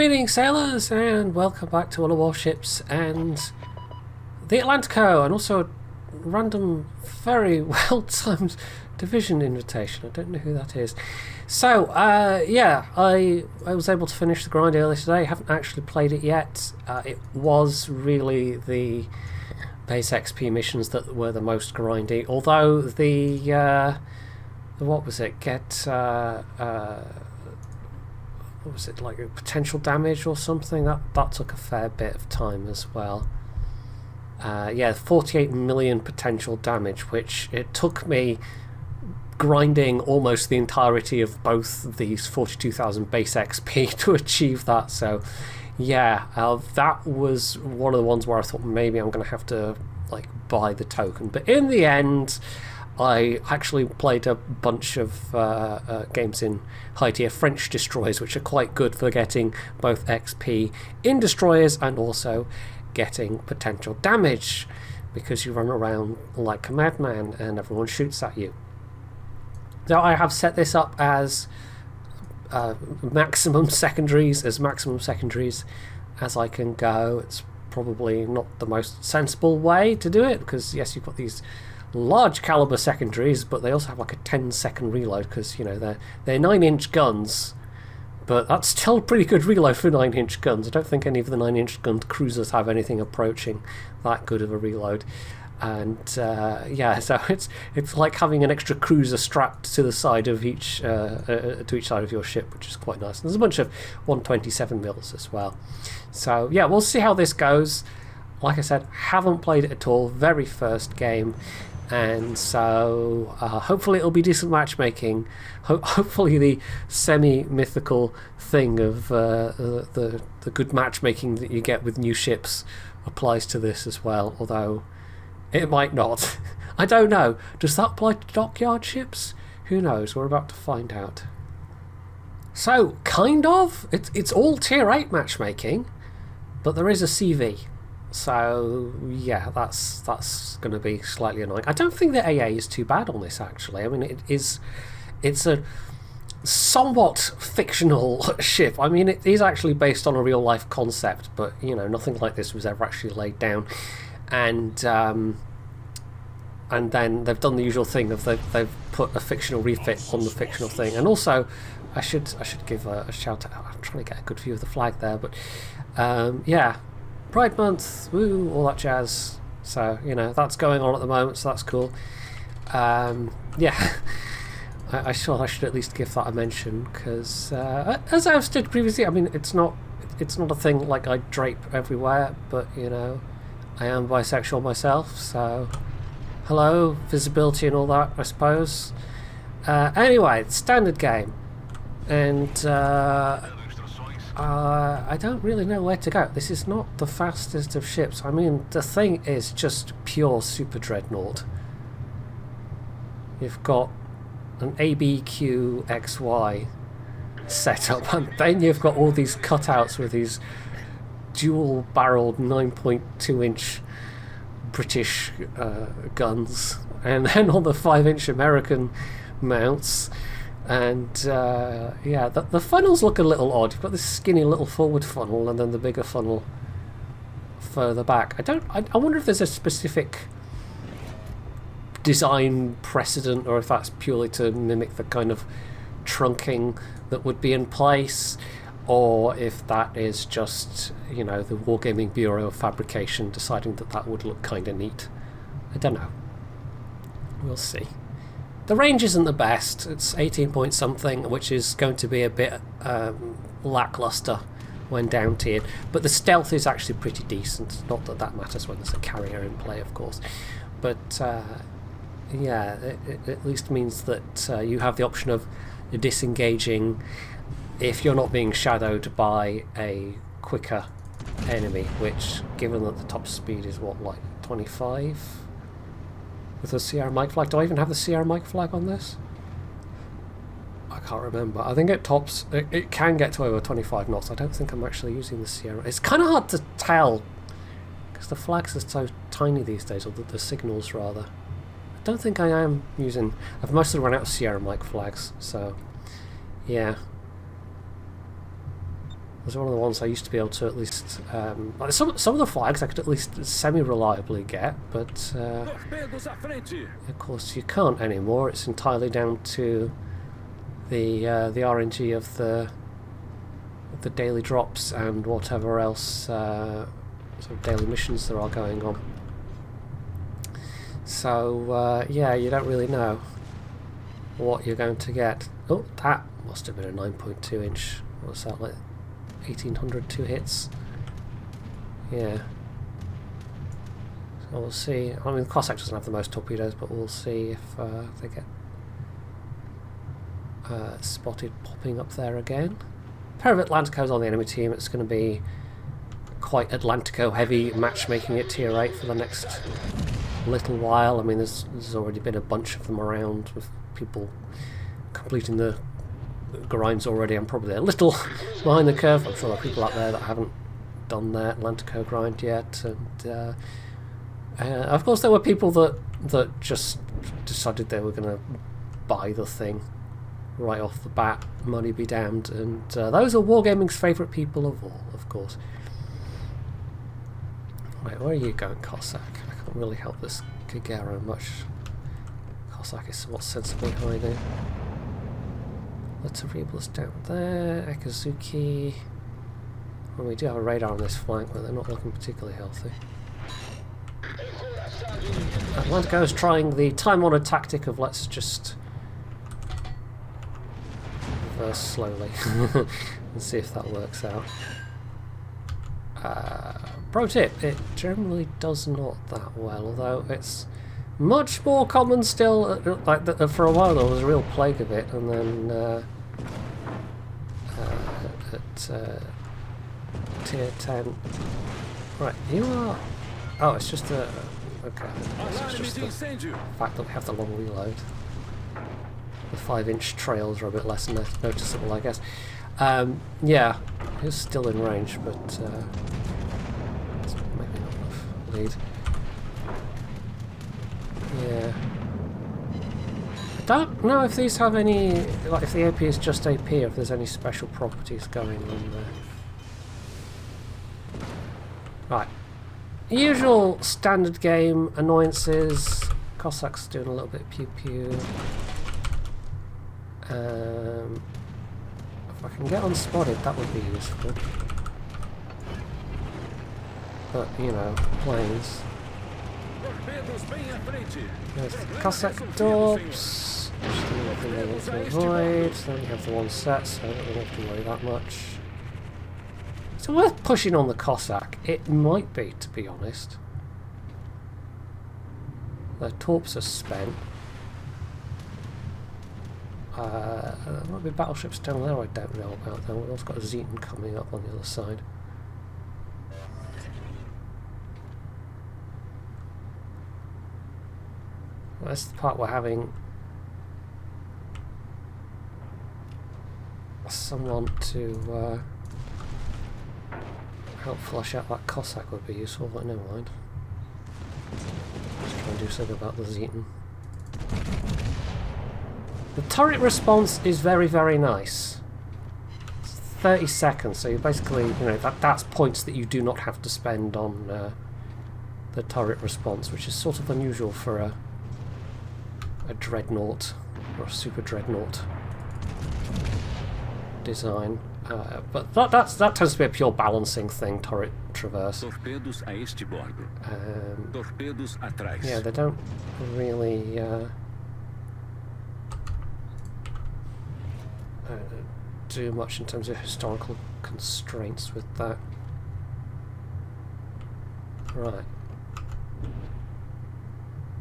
Greetings, sailors, and welcome back to all the warships and the Atlantico, and also a random, very well-timed division invitation. I don't know who that is. So, yeah, I was able to finish the grind earlier today. I haven't actually played it yet. It was really the base XP missions that were the most grindy, although the what was it? What was it, like a potential damage or something? That took a fair bit of time as well. Yeah, 48 million potential damage, which it took me grinding almost the entirety of both these 42,000 base XP to achieve that. So yeah, that was one of the ones where I thought maybe I'm going to have to like buy the token, but in the end I actually played a bunch of games in high-tier French destroyers, which are quite good for getting both XP in destroyers and also getting potential damage, because you run around like a madman and everyone shoots at you. So I have set this up as maximum secondaries as I can go. It's probably not the most sensible way to do it, because yes, you've got these large caliber secondaries, but they also have like a 10-second reload, because you know they're 9-inch guns, but that's still a pretty good reload for 9-inch guns. I don't think any of the 9-inch gun cruisers have anything approaching that good of a reload. And yeah, so it's like having an extra cruiser strapped to the side of each side of your ship, which is quite nice. And there's a bunch of 127 mils as well. So yeah, we'll see how this goes. Like I said, haven't played it at all, very first game, and so hopefully it'll be decent matchmaking. Hopefully the semi-mythical thing of the good matchmaking that you get with new ships applies to this as well, although it might not. I don't know. Does that apply to dockyard ships? Who knows? We're about to find out. So, kind of. It's all tier 8 matchmaking, but there is a CV. So yeah, that's going to be slightly annoying. I don't think the AA is too bad on this, actually. I mean, it's a somewhat fictional ship. I mean, it is actually based on a real life concept, but you know, nothing like this was ever actually laid down. And then they've done the usual thing of they've put a fictional refit on the fictional thing. And also, I should give a shout out. I'm trying to get a good view of the flag there, but yeah. Pride Month, woo, all that jazz. So, you know, that's going on at the moment, so that's cool. Yeah, I thought I should at least give that a mention, because as I've stated previously, I mean, it's not a thing like I drape everywhere, but, you know, I am bisexual myself, so hello, visibility and all that, I suppose. Anyway, standard game, and I don't really know where to go. This is not the fastest of ships. I mean, the thing is just pure super dreadnought. You've got an ABQXY setup, and then you've got all these cutouts with these dual-barreled 9.2-inch British guns, and then all the 5-inch American mounts. And yeah, the funnels look a little odd. You've got this skinny little forward funnel and then the bigger funnel further back. I wonder if there's a specific design precedent, or if that's purely to mimic the kind of trunking that would be in place, or if that is just, you know, the Wargaming Bureau of Fabrication deciding that would look kind of neat. I don't know. We'll see. The range isn't the best. It's 18 point something, which is going to be a bit lackluster when down tiered, but the stealth is actually pretty decent. Not that that matters when there's a carrier in play, of course, but yeah, it at least means that you have the option of disengaging if you're not being shadowed by a quicker enemy, which, given that the top speed is what, like 25? With the Sierra Mike flag. Do I even have the Sierra Mike flag on this? I can't remember. I think it tops. It can get to over 25 knots. I don't think I'm actually using the Sierra. It's kind of hard to tell because the flags are so tiny these days, or the signals rather. I don't think I am using. I've mostly run out of Sierra Mike flags, so yeah. was one of the ones I used to be able to at least... like some of the flags I could at least semi-reliably get, but of course you can't anymore. It's entirely down to the RNG of the daily drops and whatever else sort of daily missions there are going on. So yeah, you don't really know what you're going to get. Oh, that must have been a 9.2 inch. What's that, like 1800 2 hits? Yeah. So we'll see. I mean, the Cossack doesn't have the most torpedoes, but we'll see if they get spotted popping up there again. A pair of Atlanticos on the enemy team. It's going to be quite Atlantico heavy matchmaking at tier 8 for the next little while. I mean, there's already been a bunch of them around with people completing the grinds already. I'm probably a little behind the curve. I'm sure there are people out there that haven't done their Atlantico grind yet, and of course there were people that just decided they were going to buy the thing right off the bat, money be damned, and those are Wargaming's favourite people of all, of course. Right, where are you going, Cossack? I can't really help this Gagaro much. Cossack is somewhat sensibly hiding. The Terrible's down there, Akazuki. Well, we do have a radar on this flank, but they're not looking particularly healthy. Atlantico is trying the time-honoured tactic of let's just reverse slowly and see if that works out. Pro tip, it generally does not that well, although it's much more common still. For a while there was a real plague of it, and then at tier 10. Right, you are... Oh, it's just a... Okay, it's just the fact that we have the long reload. The 5-inch trails are a bit less noticeable, I guess. Yeah, it's still in range, but it's maybe not enough lead. Yeah. I don't know if these have any, like if the AP is just AP, or if there's any special properties going on there. Right. Usual standard game annoyances. Cossacks doing a little bit of pew pew. If I can get unspotted, that would be useful. But, you know, planes. There's the Cossack Dorps. Just nothing they want to avoid. Then we have the one set, so I don't really have to worry that much. Is it worth pushing on the Cossack? It might be, to be honest. The torps are spent. There might be battleships down there I don't know about though. We've also got a Zeton coming up on the other side. That's the part we're having someone to help flush out that Cossack would be useful, but never mind. Just try and do something about the Zeton. The turret response is very, very nice. It's 30 seconds, so you basically, you know, that's points that you do not have to spend on the turret response, which is sort of unusual for a dreadnought or a super dreadnought design. But that tends to be a pure balancing thing, turret traverse. Torpedos a este bordo. Torpedos atrás. Yeah, they don't really do much in terms of historical constraints with that. Right.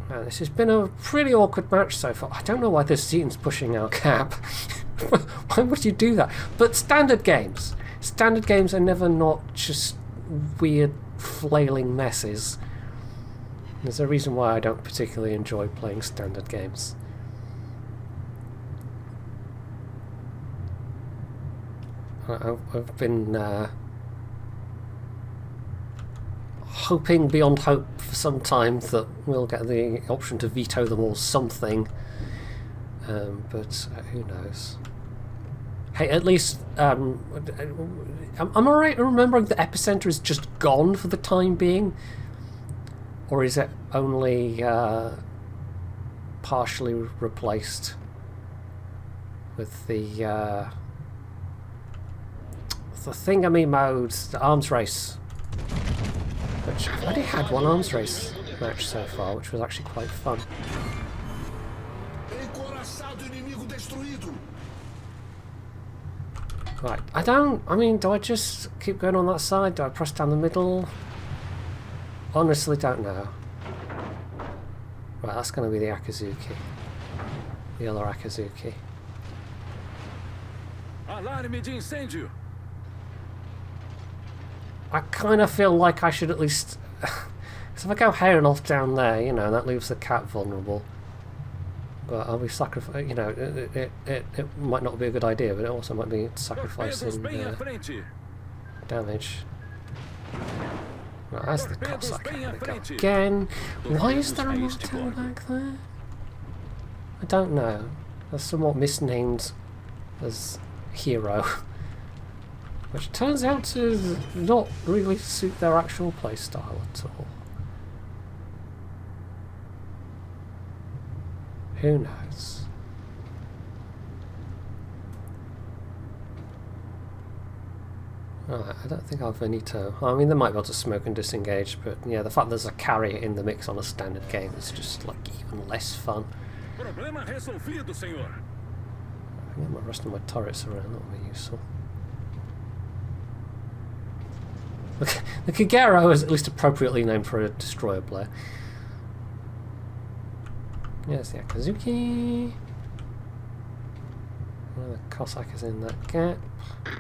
Now, this has been a pretty awkward match so far. I don't know why this Zeton's pushing our cap. Why would you do that? But standard games. Standard games are never not just weird flailing messes. There's a reason why I don't particularly enjoy playing standard games. I've been hoping beyond hope for some time that we'll get the option to veto them or something, but who knows. Hey, at least am I right in remembering the epicenter is just gone for the time being, or is it only partially replaced with the thingamy mode, the arms race? Which I've already had one arms race match so far, which was actually quite fun. Right, I mean, do I just keep going on that side? Do I press down the middle? Honestly, don't know. Right, that's going to be the Akazuki. The other Akazuki. Alarme de incêndio. I kind of feel like I should at least... Because if I go herring off down there, you know, that leaves the cat vulnerable. But I'll be sacrificing, you know, it might not be a good idea, but it also might be sacrificing damage. Right, that's the Cossack. There we go again. Why is there a motel back there? I don't know. They're somewhat misnamed as hero. Which turns out to not really suit their actual playstyle at all. Who knows? Right, I don't think I've any to... I mean, they might be able to smoke and disengage, but yeah, the fact there's a carry in the mix on a standard game is just, like, even less fun. Problema resolvido, senhor. I can get my rest of my turrets around, that'll be useful. Look, the Kagero is at least appropriately named for a destroyer player. Yes, the Akazuki. Well, the Cossack is in that gap. There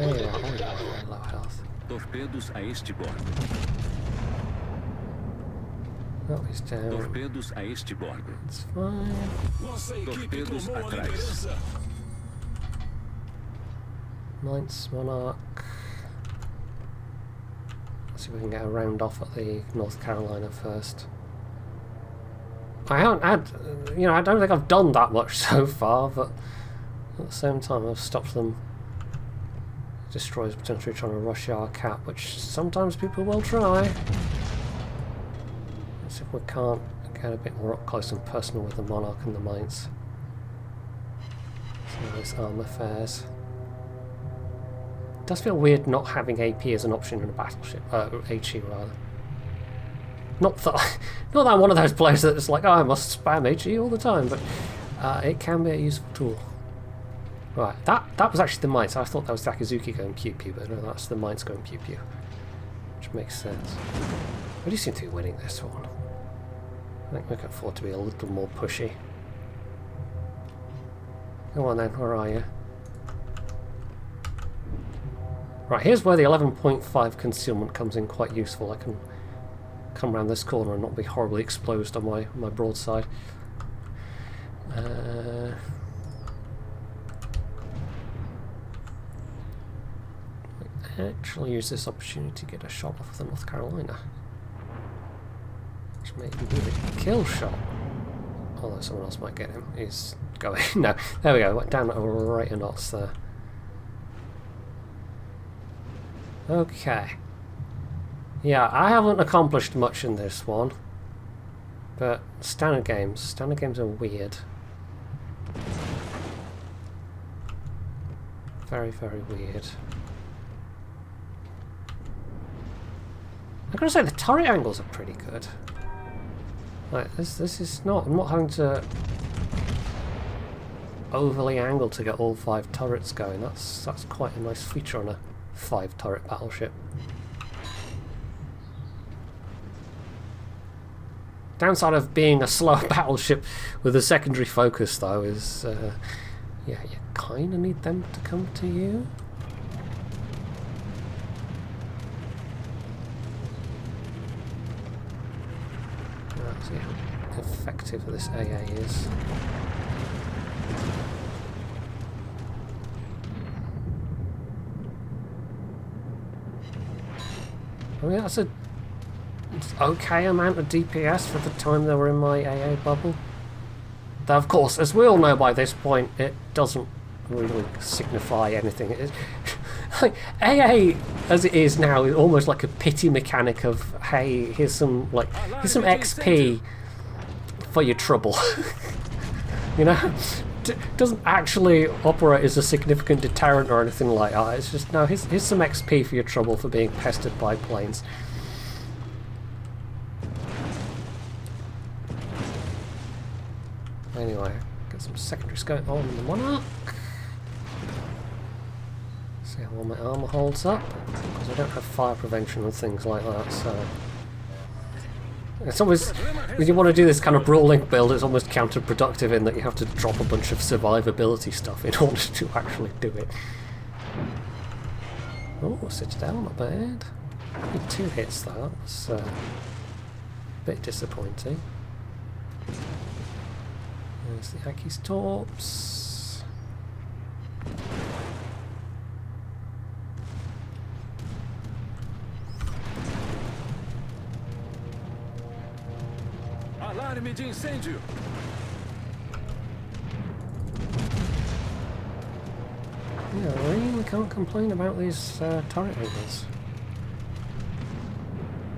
you are, very low health. Torpedos a este bordo. Oh, he's down. Torpedos a este bordo. It's fine. Torpedos atrás. Knights, Monarch. Let's see if we can get a round off at the North Carolina first. I haven't had, you know, I don't think I've done that much so far, but at the same time I've stopped them. Destroyers potentially trying to rush our cap, which sometimes people will try. Let's see if we can't get a bit more up close and personal with the Monarch and the Mines. Some of this armor fares. It does feel weird not having AP as an option in a battleship, HE rather. Not that I'm one of those players that's like, oh, I must spam HE all the time, but it can be a useful tool. Right, that was actually the Mites. I thought that was Akazuki going pew pew, but no, that's the Mites going pew pew, which makes sense. We do seem to be winning this one. I think we can afford to be a little more pushy. Come on then, where are you? Right, here's where the 11.5 concealment comes in quite useful. I can come around this corner and not be horribly exposed on my broadside. Actually use this opportunity to get a shot off the North Carolina, which may even be the kill shot, although someone else might get him. He's going. No, there we go, went down right a knots there. Okay, yeah, I haven't accomplished much in this one, but standard games are weird. Very, very weird. I've got to say, the turret angles are pretty good. Like, this is not... I'm not having to overly angle to get all 5 turrets going. That's quite a nice feature on a 5-turret battleship. Downside of being a slow battleship with a secondary focus, though, is... yeah, you kind of need them to come to you. See how effective this AA is. I mean, that's a okay amount of DPS for the time they were in my AA bubble. Though, of course, as we all know by this point, it doesn't really signify anything. It's, like, AA as it is now is almost like a pity mechanic of, hey, here's some XP for your trouble. You know, doesn't actually operate as a significant deterrent or anything like that. It's just, no, here's some XP for your trouble for being pestered by planes. Anyway, get some secondaries going on in the Monarch. See how well my armour holds up, because I don't have fire prevention and things like that, so... It's always, when you want to do this kind of brawling build, it's almost counterproductive in that you have to drop a bunch of survivability stuff in order to actually do it. Oh, Citadel, not bad. Only 2 hits though, that's a bit disappointing. There's the Aki's Torps. Alarme de incêndio. Yeah, I really can't complain about these turret angles.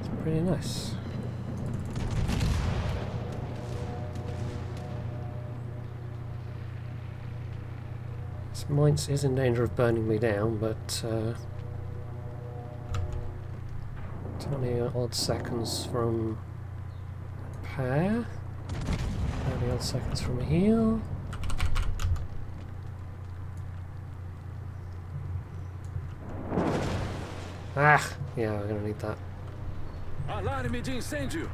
It's pretty nice. This Mainz is in danger of burning me down, but 20 odd seconds from repair, 30 odd seconds from heal. Ah, yeah, we're gonna need that. Alarme de incêndio.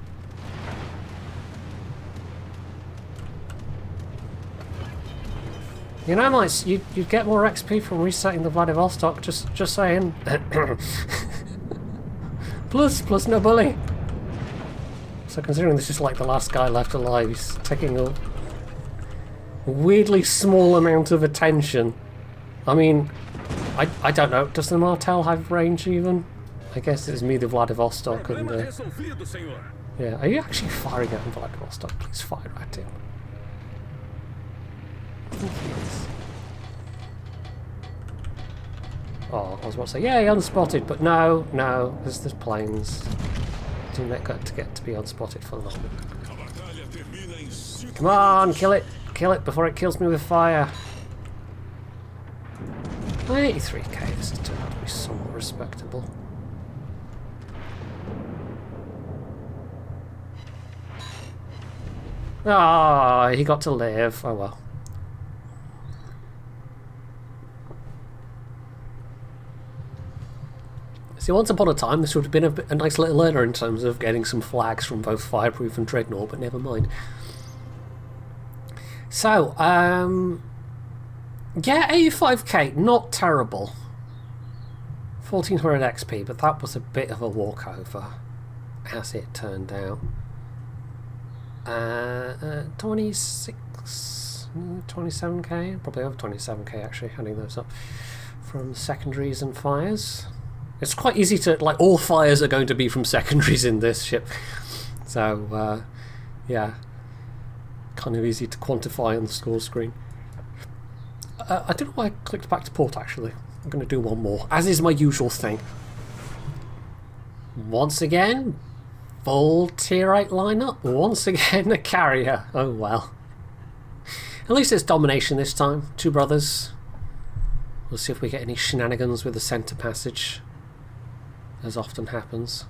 You know, Mice, you'd get more XP from resetting the Vladivostok, just saying. plus no bully. So considering this is like the last guy left alive, he's taking a weirdly small amount of attention. I mean, I don't know, does the Martel have range even? I guess it's me, the Vladivostok, and yeah, are you actually firing at Vladivostok? Please fire at him. I think he is. Oh, I was about to say, yay, unspotted, but no, there's planes. Do not get to be unspotted for long. Come on, kill it before it kills me with fire. 83k, this has turned out to be somewhat respectable. Ah, he got to live. Oh well. See, once upon a time, this would have been a nice little learner in terms of getting some flags from both Fireproof and Dreadnought, but never mind. So, yeah, 85k, not terrible. 1400 XP, but that was a bit of a walkover, as it turned out. 27k, probably over 27k actually, adding those up from secondaries and fires. It's quite easy to, like, all fires are going to be from secondaries in this ship. So, yeah, kind of easy to quantify on the score screen. I don't know why I clicked back to port actually. I'm going to do one more, as is my usual thing. Once again, full tier 8 lineup. Once again, a carrier. Oh well. At least it's domination this time. 2 brothers. We'll see if we get any shenanigans with the centre passage, as often happens.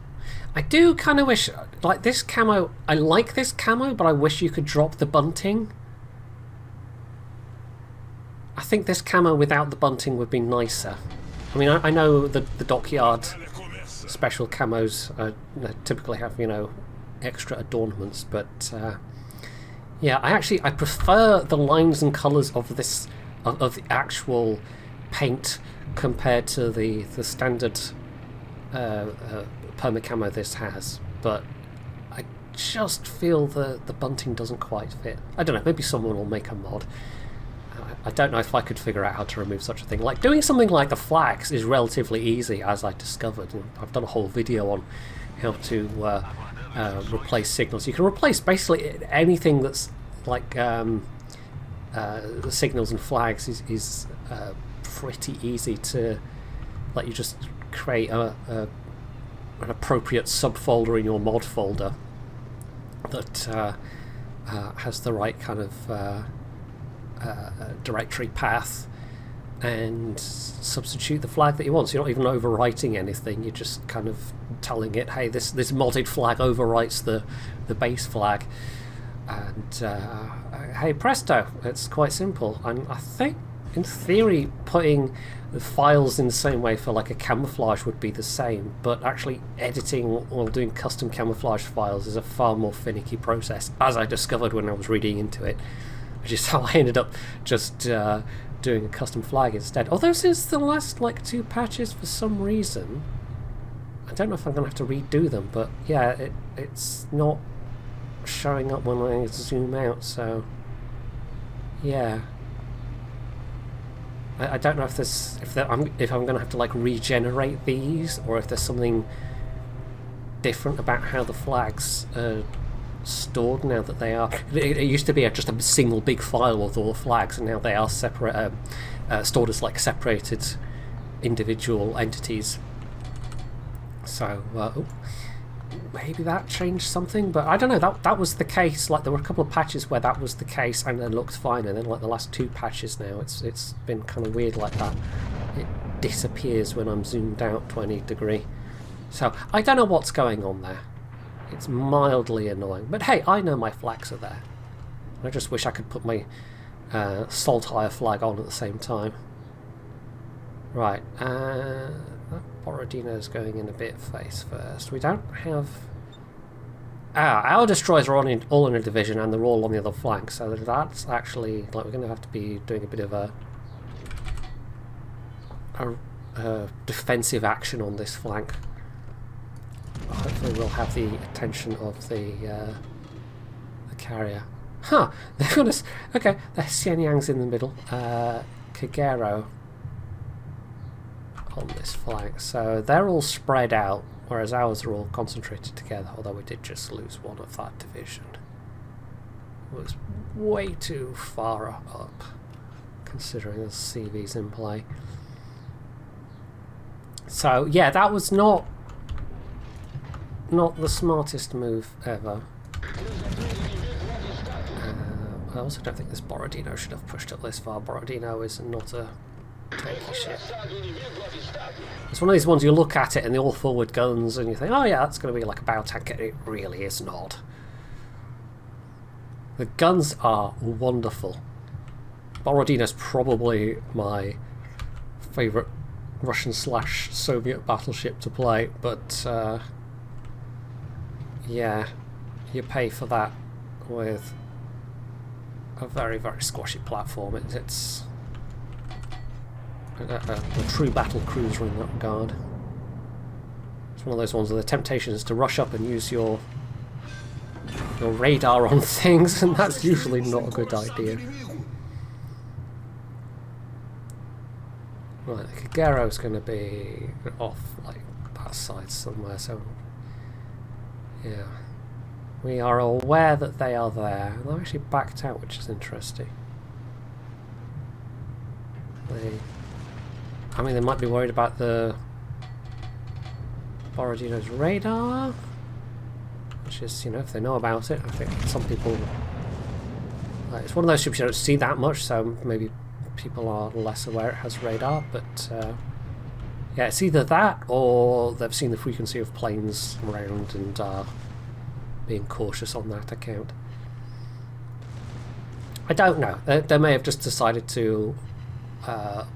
I do kind of wish, like, this camo, I like this camo, but I wish you could drop the bunting. I think this camo without the bunting would be nicer. I mean, I know the dockyard special camos typically have, you know, extra adornments, but yeah, I prefer the lines and colours of this, of the actual paint compared to the standard perma camo this has, but I just feel the bunting doesn't quite fit. I don't know, maybe someone will make a mod. I don't know if I could figure out how to remove such a thing. Like, doing something like the flags is relatively easy, as I discovered. I've done a whole video on how to replace signals. You can replace basically anything that's like signals and flags is pretty easy to let you just create an appropriate subfolder in your mod folder that has the right kind of directory path, and substitute the flag that you want. So you're not even overwriting anything, you're just kind of telling it, hey, this modded flag overwrites the base flag, and hey presto, it's quite simple. And I think in theory putting the files in the same way for like a camouflage would be the same, but actually editing or doing custom camouflage files is a far more finicky process, as I discovered when I was reading into it, which is how I ended up just doing a custom flag instead. Although since the last like 2 patches, for some reason, I don't know if I'm going to have to redo them, but yeah, it's not showing up when I zoom out, so yeah. I don't know if I'm going to have to like regenerate these, or if there's something different about how the flags are stored now that they are. It used to be just a single big file with all the flags, and now they are separate, stored as like separated individual entities. So maybe that changed something, but I don't know. That was the case. Like there were a couple of patches where that was the case, and it looked fine. And then like the last 2 patches now, it's been kind of weird like that. It disappears when I'm zoomed out 20 degree. So I don't know what's going on there. It's mildly annoying, but hey, I know my flags are there. I just wish I could put my Saltire flag on at the same time. Right, that Borodino's going in a bit face first. We don't have... our destroyers are all in a division, and they're all on the other flank, so that's actually... like, we're going to have to be doing a bit of a defensive action on this flank. Hopefully we'll have the attention of the carrier. Huh, they're gonna... okay, the Xianyang's in the middle. Kagero on this flank. So they're all spread out, whereas ours are all concentrated together, although we did just lose one of that division. It was way too far up, considering the CV's in play. So yeah, that was not the smartest move ever. I also don't think this Borodino should have pushed up this far. Borodino is not a tanky ship. It's one of these ones you look at it and they're all forward guns and you think, oh yeah, that's going to be like a bow tanker. It really is not. The guns are wonderful. Borodino's probably my favourite Russian/Soviet battleship to play, but yeah, you pay for that with a very, very squashy platform. It's a true battle cruiser in that regard. It's one of those ones where the temptation is to rush up and use your radar on things, and that's usually not a good idea. Right, the Kagero's going to be off like that side somewhere, so yeah. We are aware that they are there. They're actually backed out, which is interesting. I mean, they might be worried about the Borodino's radar, which is, you know, if they know about it. I think some people... it's one of those ships you don't see that much, so maybe people are less aware it has radar, but yeah, it's either that or they've seen the frequency of planes around and are being cautious on that account. I don't know. They may have just decided to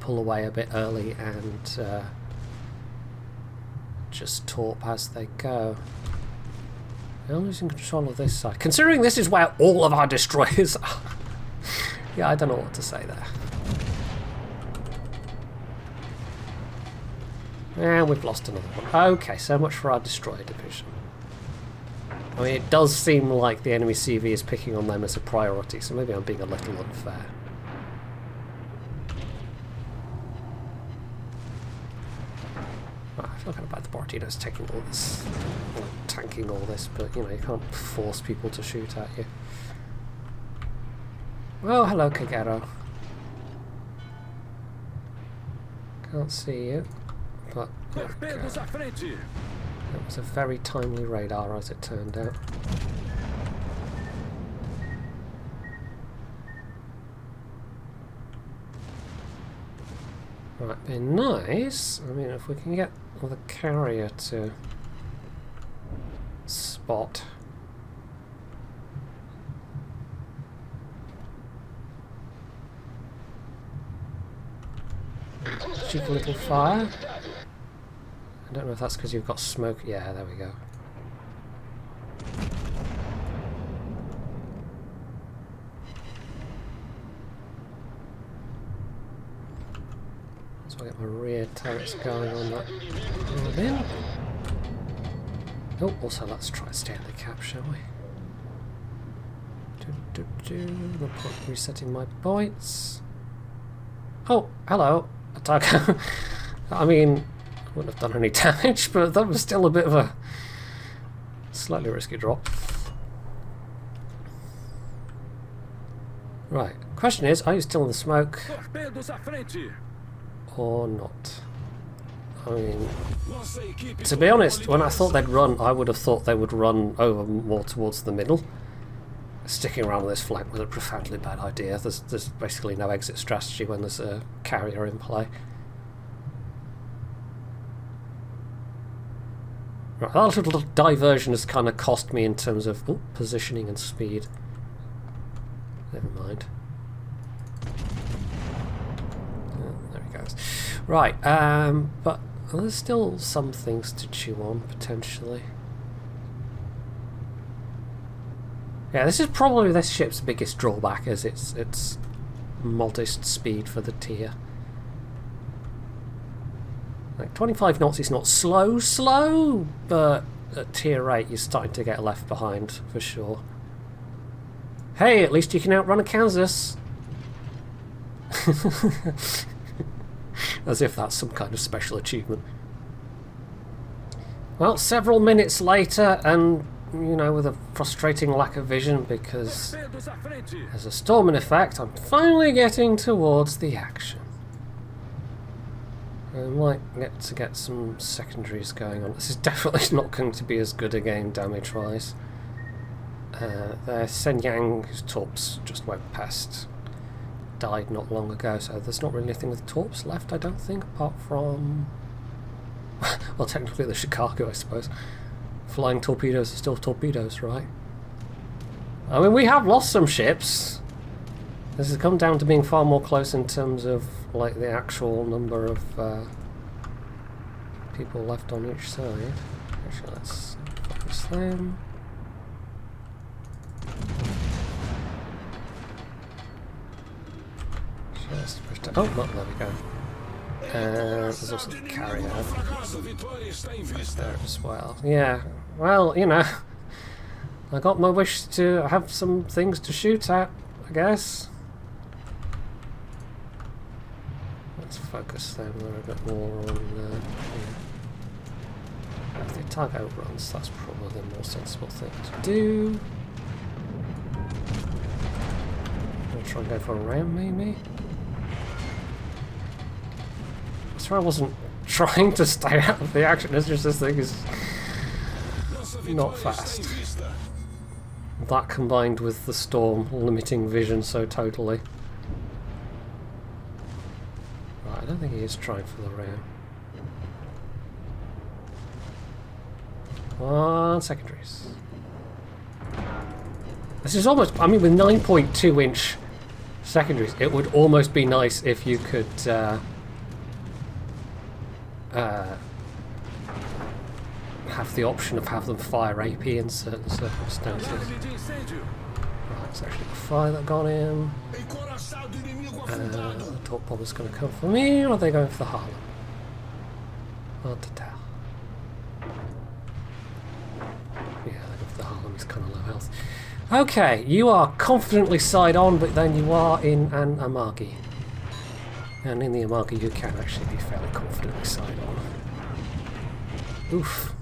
pull away a bit early and just torp as they go. They're losing control of this side. Considering this is where all of our destroyers are. Yeah, I don't know what to say there. And we've lost another one. Okay, so much for our destroyer division. I mean, it does seem like the enemy CV is picking on them as a priority, so maybe I'm being a little unfair. I feel kind of bad the Borodino's taking all this, or tanking all this, but you know, you can't force people to shoot at you. Oh, hello, Kagero. Can't see you, but there we go. That was a very timely radar, as it turned out. Right, be nice. I mean, if we can get the carrier to spot. Cheeky little fire. I don't know if that's because you've got smoke. Yeah, there we go. So I get my rear turrets going on that. In. Oh, also let's try stand the cap, shall we? No point resetting my points. Oh, hello, Atlantico. I mean, I wouldn't have done any damage, but that was still a bit of a slightly risky drop. Right, question is, are you still in the smoke? Or not? I mean, to be honest, when I thought they'd run, I would have thought they would run over more towards the middle. Sticking around on this flank was a profoundly bad idea. There's basically no exit strategy when there's a carrier in play. Right, that little diversion has kind of cost me in terms of positioning and speed. Never mind. There he goes. Right, but there's still some things to chew on, potentially. Yeah, this is probably this ship's biggest drawback, is its modest speed for the tier. Like 25 knots is not slow, but at tier 8 you're starting to get left behind for sure. Hey, at least you can outrun a Kansas. As if that's some kind of special achievement. Well, several minutes later, and you know, with a frustrating lack of vision because there's a storm in effect, I'm finally getting towards the action. I might get some secondaries going on. This is definitely not going to be as good a game damage-wise. There's Shenyang, whose torps just went past. Died not long ago, so there's not really anything with torps left, I don't think, apart from... well, technically the Chicago, I suppose. Flying torpedoes are still torpedoes, right? I mean, we have lost some ships. This has come down to being far more close in terms of, like, the actual number of people left on each side. Actually, let's focus them. Oh, look, there we go. There's also the carrier there as well. Yeah, well, you know, I got my wish to have some things to shoot at, I guess. Let's focus them a bit more on... if they target outruns, that's probably the more sensible thing to do. I'm gonna try and go for a ram, maybe? I wasn't trying to stay out of the action, it's just this thing is not fast. That combined with the storm limiting vision so totally. Right, I don't think he is trying for the ram. One secondaries. This is almost, I mean, with 9.2 inch secondaries, it would almost be nice if you could have the option of have them fire AP in certain circumstances. Right, it's actually the fire that got him. The top bomber's going to come for me, or are they going for the Harlem? Hard to tell. Yeah, they're going for the Harlem, he's kind of low health. Okay, you are confidently side on, but then you are in an Amagi. And in the Amagi you can actually be fairly confidently side on. Oof.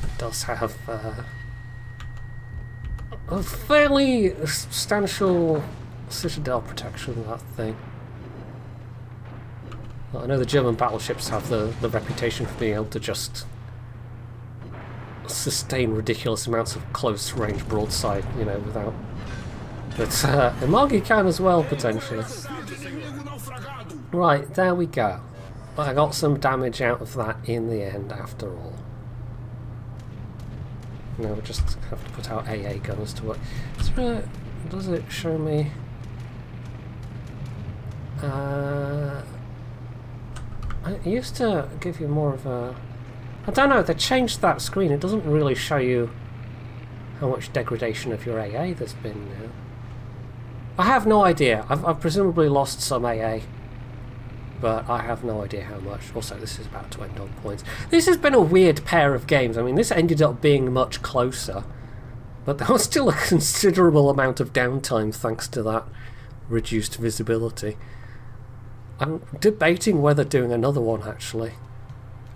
It does have a fairly substantial citadel protection, that thing. Well, I know the German battleships have the reputation for being able to just sustain ridiculous amounts of close-range broadside, you know, without... But Imagi can as well, potentially. Right, there we go. I got some damage out of that in the end, after all. Now we just have to put our AA gunners to work. Does it show me... it used to give you more of a... I don't know, they changed that screen. It doesn't really show you how much degradation of your AA there's been now. I have no idea. I've presumably lost some AA, but I have no idea how much. Also, this is about to end on points. This has been a weird pair of games. I mean, this ended up being much closer, but there was still a considerable amount of downtime thanks to that reduced visibility. I'm debating whether doing another one, actually.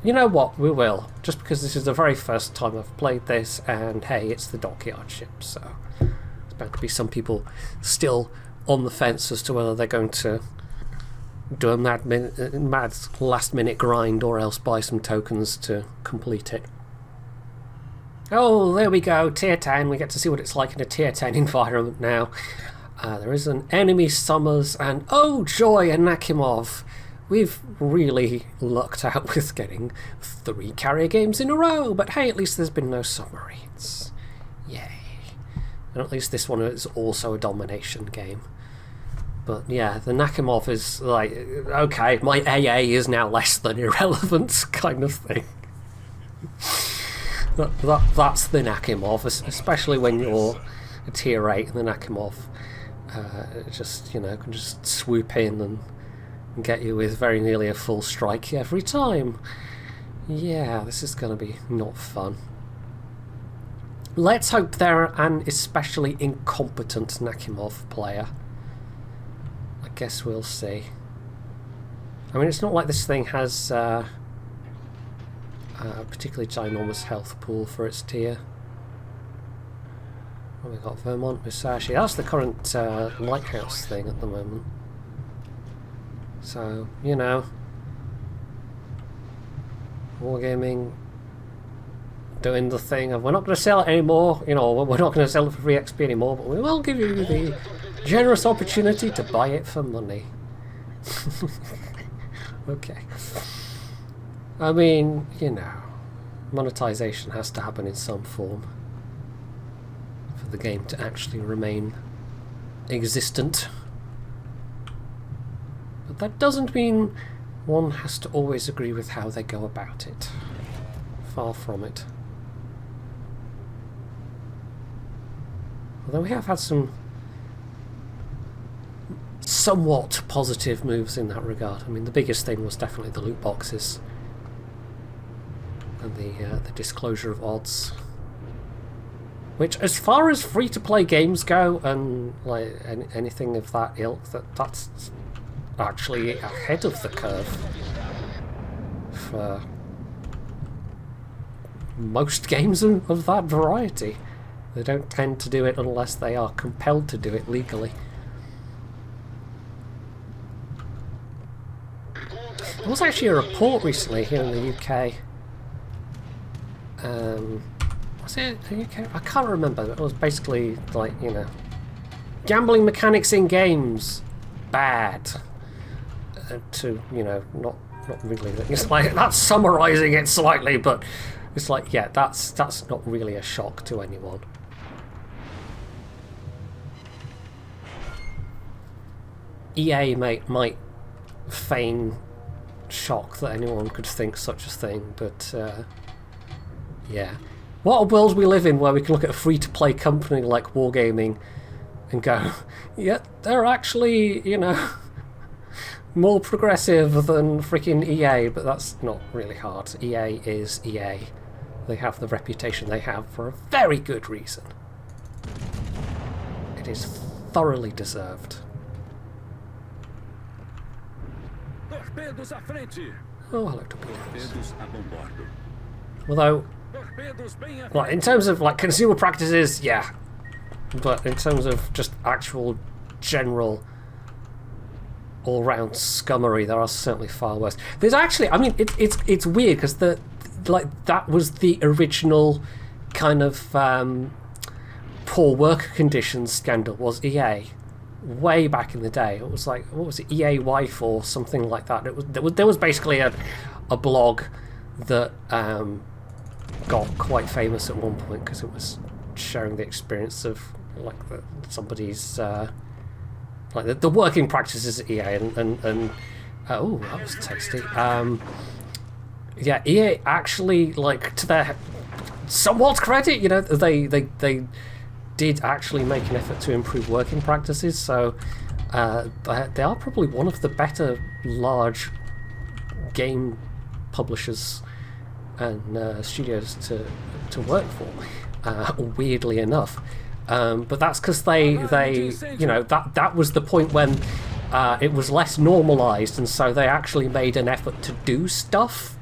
You know what, we will. Just because this is the very first time I've played this, and hey, it's the dockyard ship, so... There's bound to be some people still on the fence as to whether they're going to do a mad last-minute grind or else buy some tokens to complete it. Oh, there we go, Tier 10. We get to see what it's like in a Tier 10 environment now. There is an enemy summers, and oh joy, a Nakimov. We've really lucked out with getting 3 carrier games in a row, but hey, at least there's been no submarines. Yay. And at least this one is also a domination game. But yeah, the Nakimov is like, okay, my AA is now less than irrelevant kind of thing. That's the Nakimov, especially when you're a Tier 8 and the Nakimov just, you know, can just swoop in and get you with very nearly a full strike every time. Yeah, this is going to be not fun. Let's hope they're an especially incompetent Nakimov player. I guess we'll see. I mean, it's not like this thing has a particularly ginormous health pool for its tier. Well, we've got Vermont Musashi. That's the current lighthouse thing at the moment. So, you know, Wargaming doing the thing of we're not going to sell it anymore, you know, we're not going to sell it for free XP anymore, but we will give you the generous opportunity to buy it for money. Okay. I mean, you know, monetization has to happen in some form for the game to actually remain existent. But that doesn't mean one has to always agree with how they go about it. Far from it. Although we have had some somewhat positive moves in that regard. I mean, the biggest thing was definitely the loot boxes and the disclosure of odds, which, as far as free-to-play games go, and like anything of that ilk, that's actually ahead of the curve for most games of that variety. They don't tend to do it unless they are compelled to do it legally. There was actually a report recently here in the UK. Was it the UK? I can't remember. It was basically like, you know, gambling mechanics in games bad. To, you know, not really. It's like that's summarising it slightly, but it's like, yeah, that's not really a shock to anyone. EA might feign shock that anyone could think such a thing, but yeah. What a world we live in where we can look at a free-to-play company like Wargaming and go, yeah, they're actually, you know, more progressive than freaking EA, but that's not really hard. EA is EA. They have the reputation they have for a very good reason. It is thoroughly deserved. Oh, hello, torpedoes. Although, well, in terms of like consumer practices, yeah, but in terms of just actual general all-round scummery, there are certainly far worse. There's actually, I mean, it's weird because that was the original kind of poor worker conditions scandal, was EA, way back in the day. It was like, what was it, EA Wife or something like that. There was basically a blog that got quite famous at one point because it was sharing the experience of like somebody's like the working practices at EA and oh, that was tasty. Yeah, EA actually, like, to their somewhat credit, you know, they did actually make an effort to improve working practices. So they are probably one of the better large game publishers and studios to work for. Weirdly enough. But that's because they you know, that was the point when it was less normalized, and so they actually made an effort to do stuff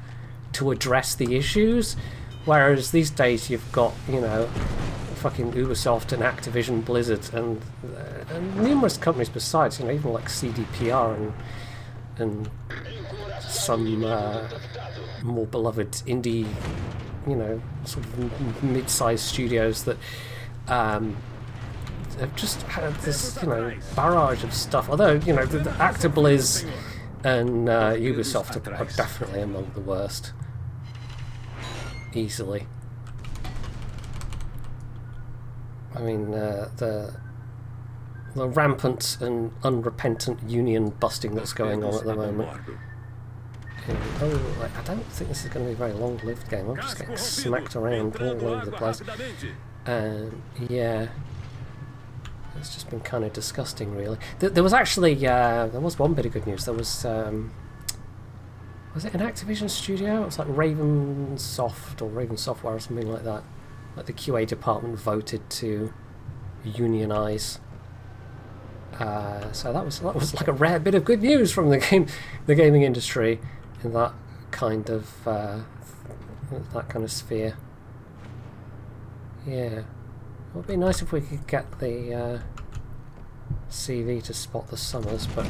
to address the issues. Whereas these days you've got, you know, fucking Ubisoft and Activision Blizzard and numerous companies besides, you know, even like CDPR and some more beloved indie, you know, sort of mid-sized studios that have just had this, you know, barrage of stuff. Although, you know, the Actiblizz and Ubisoft are definitely among the worst. Easily. I mean, the rampant and unrepentant union busting that's going on at the moment. Oh, I don't think this is going to be a very long-lived game. I'm just getting smacked around all over the place. Yeah, it's just been kind of disgusting, really. There was actually there was one bit of good news. There was it an Activision studio? It was like Raven Soft or Raven Software or something like that. Like the QA department voted to unionize. So that was like a rare bit of good news from the gaming industry in that kind of sphere. Yeah, it would be nice if we could get the CV to spot the summers, but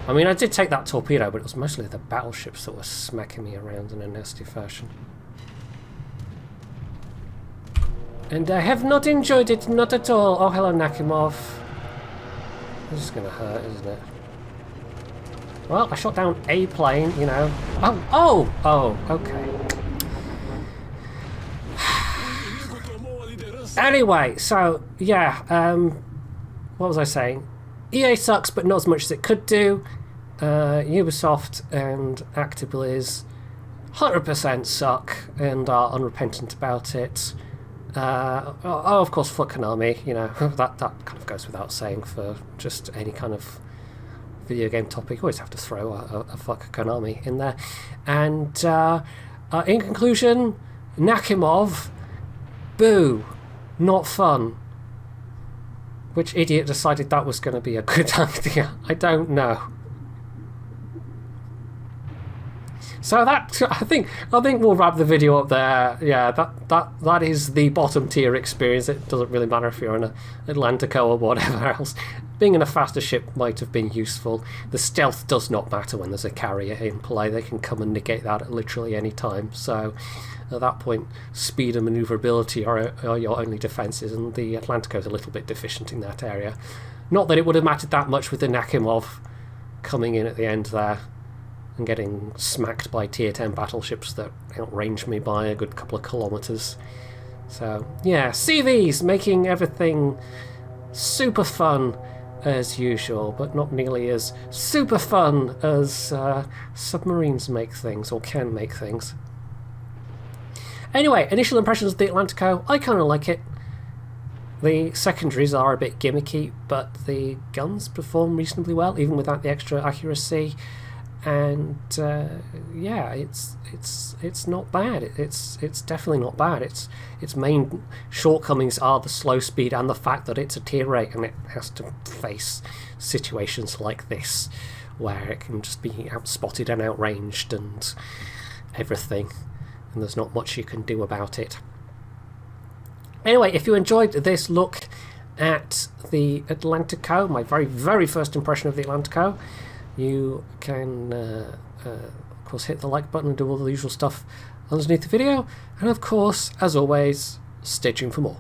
I mean, I did take that torpedo, but it was mostly the battleships that were smacking me around in a nasty fashion. And I have not enjoyed it, not at all. Oh, hello, Nakimov. This is going to hurt, isn't it? Well, I shot down a plane, you know. Oh, okay. Anyway, so, yeah, what was I saying? EA sucks, but not as much as it could do. Ubisoft and Actiblizz 100% suck and are unrepentant about it. Of course, fuck Konami, you know, that kind of goes without saying for just any kind of video game topic. You always have to throw a fuck Konami in there. And in conclusion, Nakimov, boo, not fun. Which idiot decided that was going to be a good idea? I don't know. So that, I think we'll wrap the video up there. Yeah, that is the bottom tier experience. It doesn't really matter if you're in an Atlantico or whatever else. Being in a faster ship might have been useful. The stealth does not matter when there's a carrier in play. They can come and negate that at literally any time. So at that point, speed and manoeuvrability are your only defences, and the Atlantico is a little bit deficient in that area. Not that it would have mattered that much with the Nakimov coming in at the end there and getting smacked by tier 10 battleships that outranged me by a good couple of kilometres. So, yeah, CVs making everything super fun as usual, but not nearly as super fun as submarines make things, or can make things. Anyway, initial impressions of the Atlantico, I kind of like it. The secondaries are a bit gimmicky, but the guns perform reasonably well, even without the extra accuracy. And yeah, it's not bad. It's definitely not bad. Its main shortcomings are the slow speed and the fact that it's a tier 8 and it has to face situations like this, where it can just be outspotted and outranged and everything, and there's not much you can do about it. Anyway, if you enjoyed this look at the Atlantico, my very, very first impression of the Atlantico, you can, of course, hit the like button and do all the usual stuff underneath the video. And of course, as always, stay tuned for more.